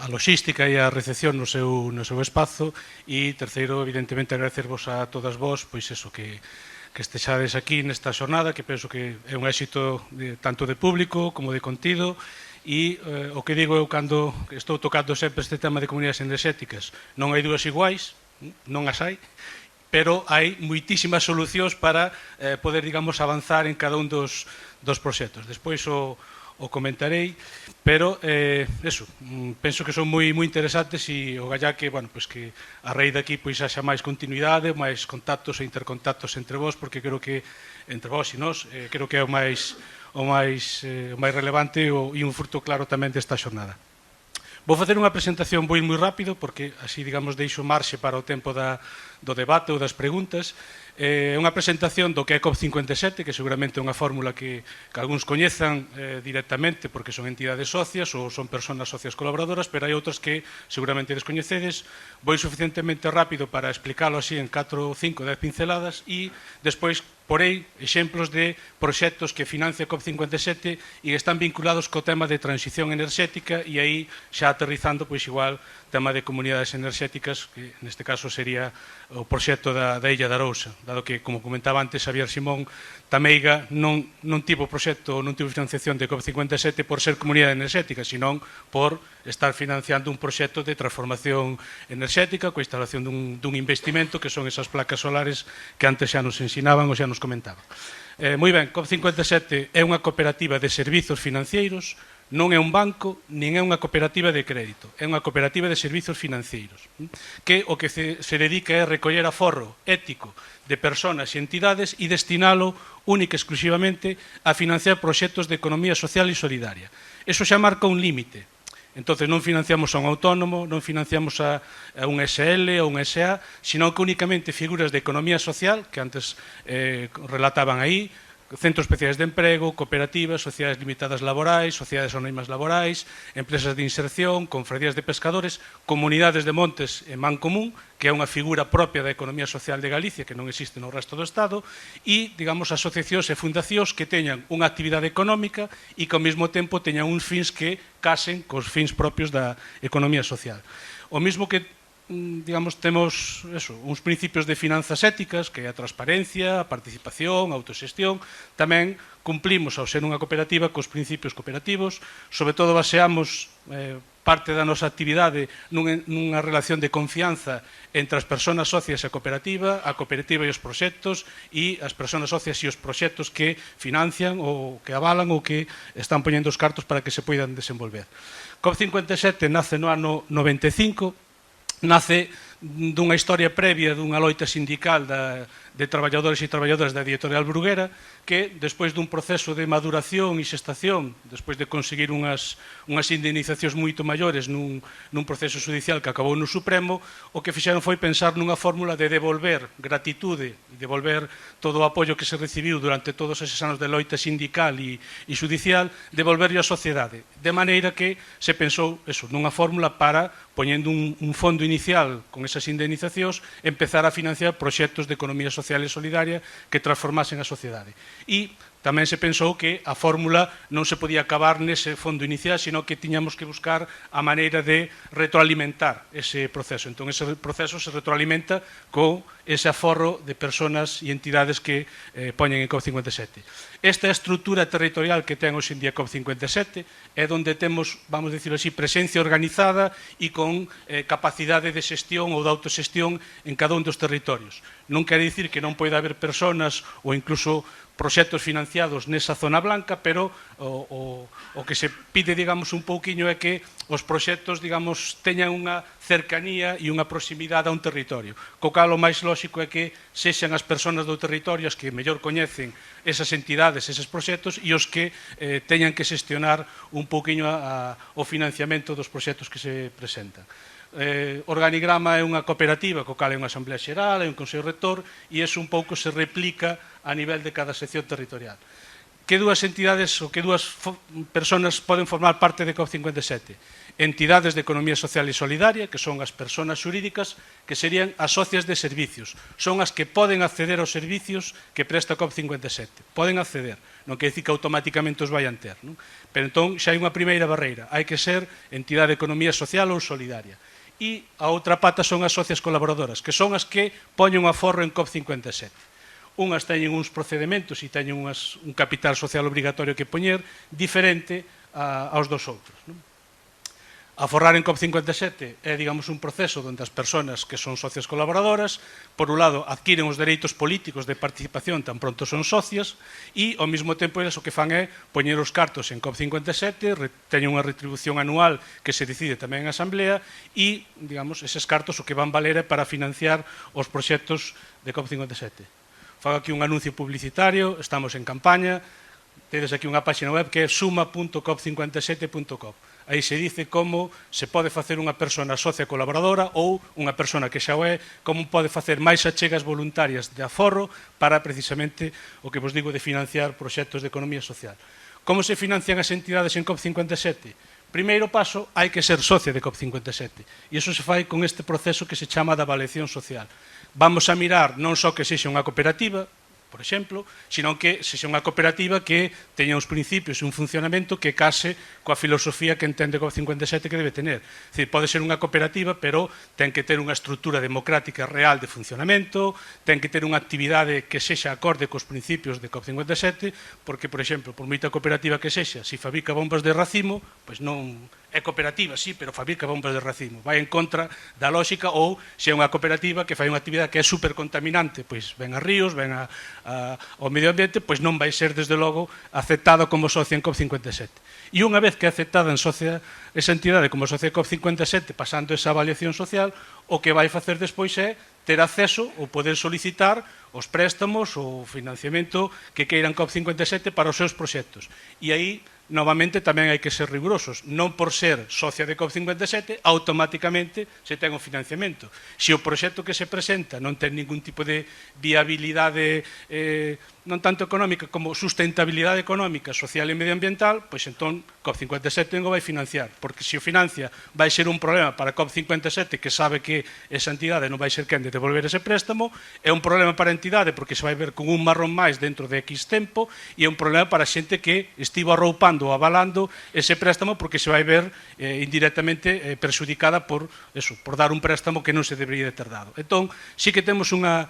a logística e a recepción no seu espazo, e terceiro, evidentemente, agradecervos a todas vos, pois eso, que estexades aquí nesta xornada, que penso que é un éxito tanto de público como de contido, e o que digo eu cando estou tocando sempre este tema de comunidades enerxéticas, non hai dúas iguais, non as hai, pero hai moitísimas solucións para poder, digamos, avanzar en cada un dos proxectos. Despois o comentarei, pero eso, penso que son moi interesantes e o gallá que, bueno, pues que a raíz daqui pois haxa máis continuidade, máis contactos e intercontactos entre vós, porque creo que entre vós e nós, creo que é o máis relevante e un fruto claro tamén desta xornada. Vou facer unha presentación moi rápido, porque así, digamos, deixo marxe para o tempo do debate ou das preguntas. É unha presentación do que é COP57, que seguramente é unha fórmula que algúns coñezan directamente porque son entidades socias ou son personas socias colaboradoras, pero hai outras que seguramente descoñecedes. Vou suficientemente rápido para explicarlo así en 4, 5, 10 pinceladas e despois porei exemplos de proxectos que financia COP57 e están vinculados co tema de transición enerxética e aí xa aterrizando, pois igual, tema de comunidades enerxéticas, que neste caso sería o proxecto da Illa de Arousa, dado que, como comentaba antes Xavier Simón, Tameiga non tivo proxecto, non tivo financiación de COP57 por ser comunidade enerxética, senón por estar financiando un proxecto de transformación enerxética coa instalación dun investimento que son esas placas solares que antes xa nos ensinaban ou xa nos comentaban. Moi ben, COP57 é unha cooperativa de servizos financeiros, non é un banco, nin é unha cooperativa de crédito, é unha cooperativa de servizos financeiros, que o que se dedica é recoller aforro ético de persoas e entidades e destinalo única e exclusivamente a financiar proxectos de economía social e solidaria. Eso xa marca un límite. Entón, non financiamos a un autónomo, non financiamos a un SL ou un SA, sino que únicamente figuras de economía social, que antes relataban aí, centros especiais de emprego, cooperativas, sociedades limitadas laborais, sociedades anónimas laborais, empresas de inserción, confradías de pescadores, comunidades de montes en man común, que é unha figura propia da economía social de Galicia que non existe no resto do Estado, e, digamos, asociacións e fundacións que teñan unha actividade económica e que ao mesmo tempo teñan uns fins que casen cos fins propios da economía social. O mesmo que digamos, temos uns principios de finanzas éticas, que é a transparencia, a participación, a autoxestión. Tamén cumplimos, ao ser unha cooperativa, cos principios cooperativos. Sobre todo, baseamos parte da nosa actividade nunha relación de confianza entre as persoas socias e a cooperativa e os proxectos, e as persoas socias e os proxectos que financian ou que avalan ou que están poñendo os cartos para que se poidan desenvolver. COP57 nace no ano 95, nace dunha historia previa dunha loita sindical de traballadores e traballadoras da editorial Bruguera, que despois dun proceso de maduración e xestación, despois de conseguir unhas indemnizacións moito maiores nun proceso judicial que acabou no Supremo, o que fixeron foi pensar nunha fórmula de devolver gratitude e devolver todo o apoio que se recibiu durante todos eses anos de loita sindical e judicial, devolverlo á sociedade, de maneira que se pensou nunha fórmula para, poñendo un fondo inicial con esas indemnizacións, empezar a financiar proxectos de economía social e solidaria que transformasen a sociedade. E tamén se pensou que a fórmula non se podía acabar nese fondo inicial, sino que tiñamos que buscar a maneira de retroalimentar ese proceso. Entón, ese proceso se retroalimenta con ese aforro de persoas e entidades que poñen en COP57. Esta estrutura territorial que ten hoxe en día COP57 é onde temos, vamos dicirlo así, presencia organizada e con capacidade de xestión ou de autoxestión en cada un dos territorios. Non quere dicir que non poida haber persoas ou incluso proxectos financiados nesa zona blanca, pero o que se pide, digamos, un pouquiño é que os proxectos, digamos, teñan unha cercanía e unha proximidade a un territorio. Co cal o máis lóxico é que sexan as persoas do territorio as que mellor coñecen esas entidades, eses proxectos, e os que teñan que xestionar un pouquiño o financiamento dos proxectos que se presentan. Organigrama é unha cooperativa, co cal é unha asamblea xeral, é un consello rector, e iso un pouco se replica a nivel de cada sección territorial. que dúas entidades ou que dúas persoas poden formar parte de COP57? Entidades de economía social e solidaria, que son as persoas xurídicas, que serían as socias de servicios. Son as que poden acceder aos servicios que presta COP57. Poden acceder, non quer dicir que automáticamente os vayan ter, non? Pero entón xa hai unha primeira barreira. Hai que ser entidade de economía social ou solidaria. E a outra pata son as socias colaboradoras, que son as que poñen o aforro en COP57. Unhas teñen uns procedementos e teñen un capital social obrigatorio que poñer diferente aos dos outros. Aforrar en COP57 é, digamos, un proceso onde as persoas que son socias colaboradoras, por un lado, adquiren os dereitos políticos de participación tan pronto son socias e, ao mesmo tempo, eles o que fan é poñer os cartos en COP57, teñen unha retribución anual que se decide tamén en Asamblea e, digamos, eses cartos o que van valer é para financiar os proxectos de COP57. Fago aquí un anuncio publicitario, estamos en campaña, tedes aquí unha página web que é suma.cop57.com. Aí se dice como se pode facer unha persona socia colaboradora ou unha persona que xa o é, como pode facer máis achegas voluntarias de aforro para precisamente o que vos digo de financiar proxectos de economía social. Como se financian as entidades en COP57? Primeiro paso, hai que ser socia de COP57 e iso se fai con este proceso que se chama de avaliación social. Vamos a mirar non só que sexa unha cooperativa, por exemplo, sino que sexa unha cooperativa que teña uns principios e un funcionamento que case coa filosofía que entende COP57 que debe tener. É dicir, pode ser unha cooperativa, pero ten que ter unha estrutura democrática real de funcionamento, ten que ter unha actividade que sexa acorde cos principios de COP57, porque, por exemplo, por moita cooperativa que sexa, se fabrica bombas de racimo, pois non é cooperativa, sí, pero fabrica bombas de racimo. Vai en contra da lógica, ou se é unha cooperativa que fai unha actividade que é supercontaminante, pois ven a ríos, ven ao medio ambiente, pois non vai ser, desde logo, aceptada como socia en COP57. E unha vez que é aceptada en socia esa entidade como socia de COP57, pasando esa avaliación social, o que vai facer despois é ter acceso ou poder solicitar os préstamos ou financiamento que queiran COP57 para os seus proxectos. E aí, novamente, tamén hai que ser rigurosos. Non por ser socia de COP57, automáticamente se ten o financiamento. Se o proxecto que se presenta non ten ningún tipo de viabilidade, non tanto económica como sustentabilidade económica, social e medioambiental, pois entón COP57 non o vai financiar, porque se o financia vai ser un problema para COP57, que sabe que esa entidade non vai ser quen de devolver ese préstamo, é un problema para a entidade porque se vai ver con un marrón máis dentro de X tempo, e é un problema para a xente que estivo arroupando ou avalando ese préstamo porque se vai ver indirectamente perxudicada por dar un préstamo que non se debería de ter dado. Entón, sí que temos unha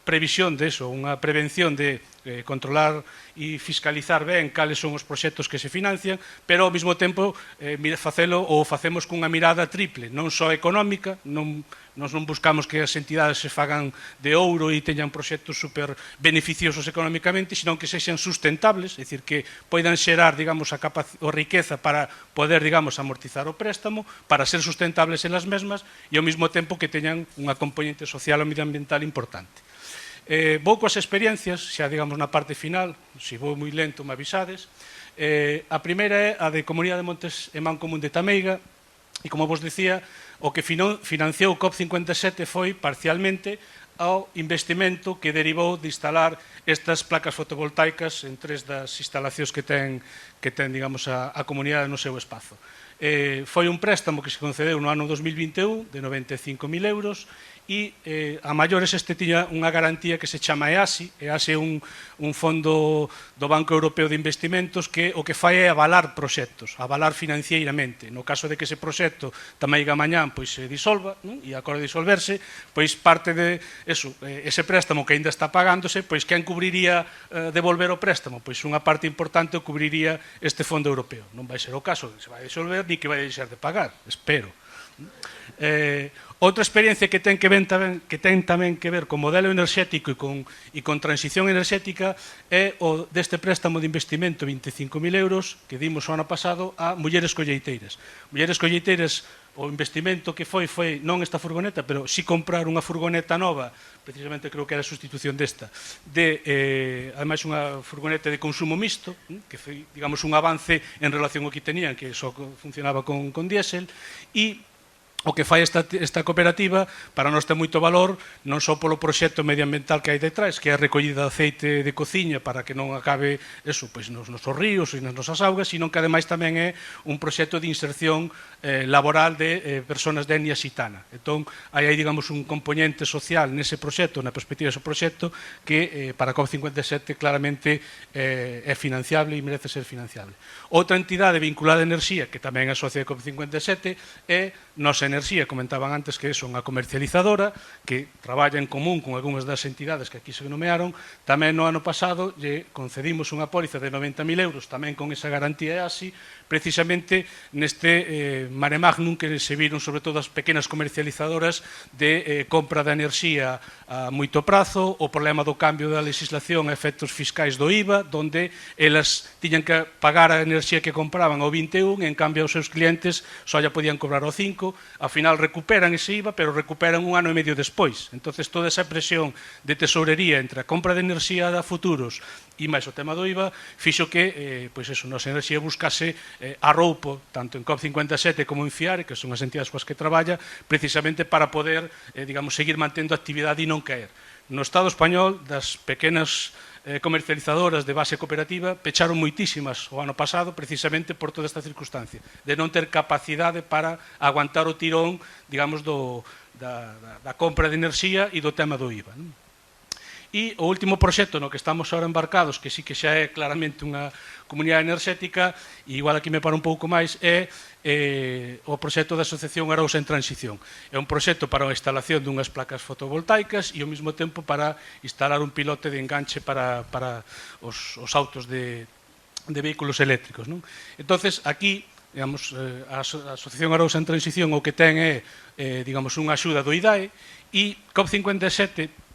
previsión de eso, unha prevención de controlar e fiscalizar ben cales son os proxectos que se financian, pero ao mesmo tempo facelo ou facemos cunha mirada triple, non só económica, nós non buscamos que as entidades se fagan de ouro e teñan proxectos super beneficiosos económicamente, sino que sexan sustentables, é dicir, que poidan xerar, digamos, a riqueza para poder, digamos, amortizar o préstamo, para ser sustentables elas mesmas e ao mesmo tempo que teñan unha componente social ou medioambiental importante. Vou coas experiencias, xa digamos na parte final, se vou moi lento me avisades. A primeira é a de Comunidade de Montes e Mancomún de Tameiga, e como vos dicía, o que financiou COP57 foi parcialmente ao investimento que derivou de instalar estas placas fotovoltaicas en 3 das instalacións que ten digamos, a comunidade no seu espazo. Foi un préstamo que se concedeu no ano 2021 de 95.000 euros e a maiores este tiña unha garantía que se chama EASI. EASI é un fondo do Banco Europeo de Investimentos que o que fai é avalar proxectos, avalar financieiramente. No caso de que ese proxecto Tameiga Mañán pois se disolva, non? E acorde disolverse, pois parte de ese préstamo que ainda está pagándose, pois quen cubriría devolver o préstamo? Pois unha parte importante o cubriría este fondo europeo. Non vai ser o caso que se vai disolver ni que vai deixar de pagar, espero. Outra experiencia que ten tamén que ver con modelo enerxético e con transición enerxética é o deste préstamo de investimento 25.000 euros que dimos o ano pasado a Mulleres Colleiteiras. Mulleres Colleiteiras, o investimento que foi non esta furgoneta, pero si comprar unha furgoneta nova, precisamente creo que era a sustitución desta, ademais unha furgoneta de consumo mixto, que foi, digamos, un avance en relación ao que tenían, que só funcionaba con diésel, e o que fai esta cooperativa para nós ten moito valor non só polo proxecto medioambiental que hai detrás, que é a recollida de aceite de cociña para que non acabe eso, pois, nos nosos ríos e nas nosas augas, sino que ademais tamén é un proxecto de inserción laboral de persoas de etnia xitana. Entón, hai aí, digamos, un componente social nese proxecto, na perspectiva dese proxecto, que para a COP57 claramente é financiable e merece ser financiable. Outra entidade vinculada a enerxía, que tamén é socia de COP57, é Nosa Enerxía, comentaban antes que é unha comercializadora que traballa en común con algunhas das entidades que aquí se nomearon. Tamén no ano pasado lle concedimos unha póliza de 90.000 euros, tamén con esa garantía EASI, precisamente neste mare magnum que se viron sobre todo as pequenas comercializadoras de compra de enerxía a moito prazo, o problema do cambio da legislación a efectos fiscais do IVA, donde elas tiñan que pagar a enerxía que compraban ao 21 e en cambio aos seus clientes só lla podían cobrar ao 5. Ao final recuperan ese IVA, pero recuperan un ano e medio despois. Entonces toda esa presión de tesourería entre a compra de enerxía a futuros e máis o tema do IVA fixo que pois eso, Nosa Enerxía buscase arroupo tanto en COP57 como en FIARE, que son as entidades coas que traballa, precisamente para poder digamos, seguir mantendo actividade e non caer. No Estado español, das pequenas comercializadoras de base cooperativa pecharon moitísimas o ano pasado precisamente por toda esta circunstancia de non ter capacidade para aguantar o tirón, digamos, da compra de enerxía e do tema do IVA. E o último proxecto no que estamos ahora embarcados, que sí que xa é claramente unha comunidade enerxética, e igual aquí me paro un pouco máis, é o proxecto da Asociación Arousa en Transición. É un proxecto para a instalación dunhas placas fotovoltaicas e ao mesmo tempo para instalar un pilote de enganche para os autos de vehículos eléctricos. Entonces, aquí, digamos, a Asociación Arousa en Transición o que ten é, digamos, unha axuda do IDAE, e COP57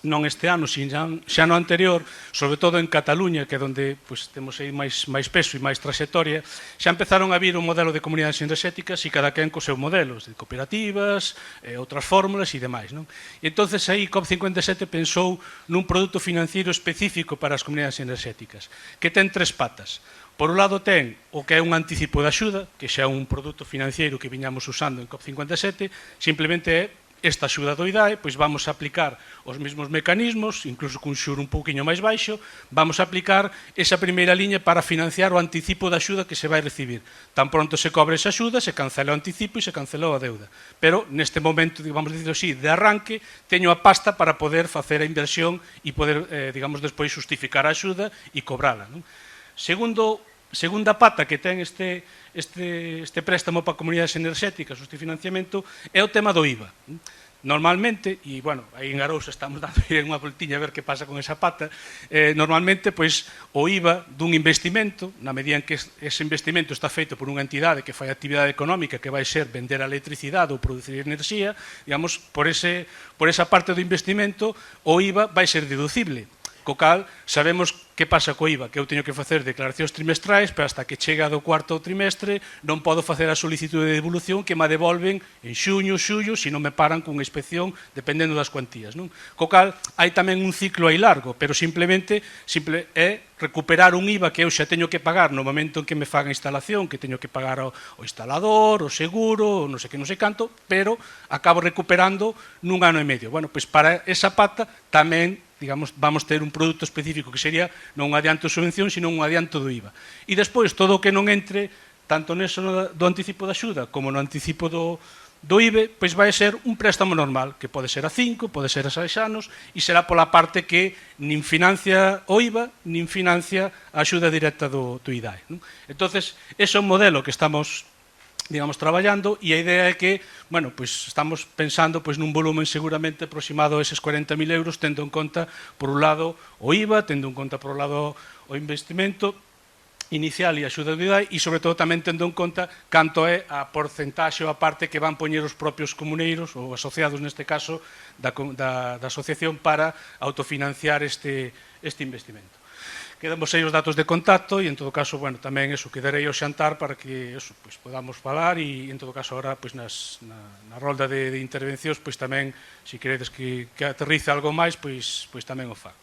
non este ano, xa no anterior, sobre todo en Cataluña, que é onde temos aí máis peso e máis trayectoria, xa empezaron a vir un modelo de comunidades enerxéticas e cada quen co seu modelo, de cooperativas, outras fórmulas e demais. E entón, aí COP57 pensou nun produto financiero específico para as comunidades enerxéticas, que ten tres patas. Por un lado ten o que é un anticipo de axuda, que xa é un produto financiero que viñamos usando en COP57, simplemente é esta axuda do IDAE, pois vamos a aplicar os mesmos mecanismos, incluso cun xuro un pouquiño máis baixo, vamos a aplicar esa primeira liña para financiar o anticipo da axuda que se vai recibir. Tan pronto se cobre esa axuda, se cancela o anticipo e se cancelou a deuda. Pero neste momento, vamos dicir así, de arranque, teño a pasta para poder facer a inversión e poder, digamos, despois justificar a axuda e cobrala. Segunda pata que ten este préstamo para comunidades enerxéticas, este financiamento, é o tema do IVA. Normalmente, e, bueno, aí en Arousa estamos dando unha voltiña a ver que pasa con esa pata, normalmente, pois, o IVA dun investimento, na medida en que ese investimento está feito por unha entidade que fai actividade económica que vai ser vender a electricidade ou producir enerxía, digamos, por esa parte do investimento, o IVA vai ser deducible. Co cal, sabemos que pasa co IVA, que eu teño que facer declaracións trimestrais, pero hasta que chega do cuarto trimestre non podo facer a solicitude de devolución que me devolven en xuño, xullo, se non me paran cunha inspección, dependendo das cuantías. Co cal, hai tamén un ciclo aí largo, pero simplemente é recuperar un IVA que eu xa teño que pagar no momento en que me faga a instalación, que teño que pagar o instalador, o seguro, non sei que, non sei canto, pero acabo recuperando nun ano e medio. Bueno, pois para esa pata tamén, digamos, vamos ter un produto específico que sería non un adianto de subvención, sino un adianto do IVA. E despois, todo o que non entre, tanto neso do anticipo da axuda como no anticipo do IVE, pois vai ser un préstamo normal, que pode ser a 5, pode ser a 6 anos, e será pola parte que nin financia o IVA, nin financia a axuda directa do IDAE. Entón, ese é un modelo que estamos, digamos, traballando, e a idea é que, bueno, pois estamos pensando pois nun volumen seguramente aproximado a eses 40.000 euros, tendo en conta, por un lado, o IVA, tendo en conta, por un lado, o investimento inicial e a axuda do IDAE, e, sobre todo, tamén tendo en conta canto é a porcentaxe ou a parte que van poñer os propios comuneiros, ou asociados, neste caso, da asociación para autofinanciar este investimento. Quedamos aí os datos de contacto e, en todo caso, bueno, tamén eso, quedarei ao xantar para que eso, pois, podamos falar e, en todo caso, agora, pois, na rolda de intervencións, pois tamén, se queredes que aterrice algo máis, pois tamén o fago.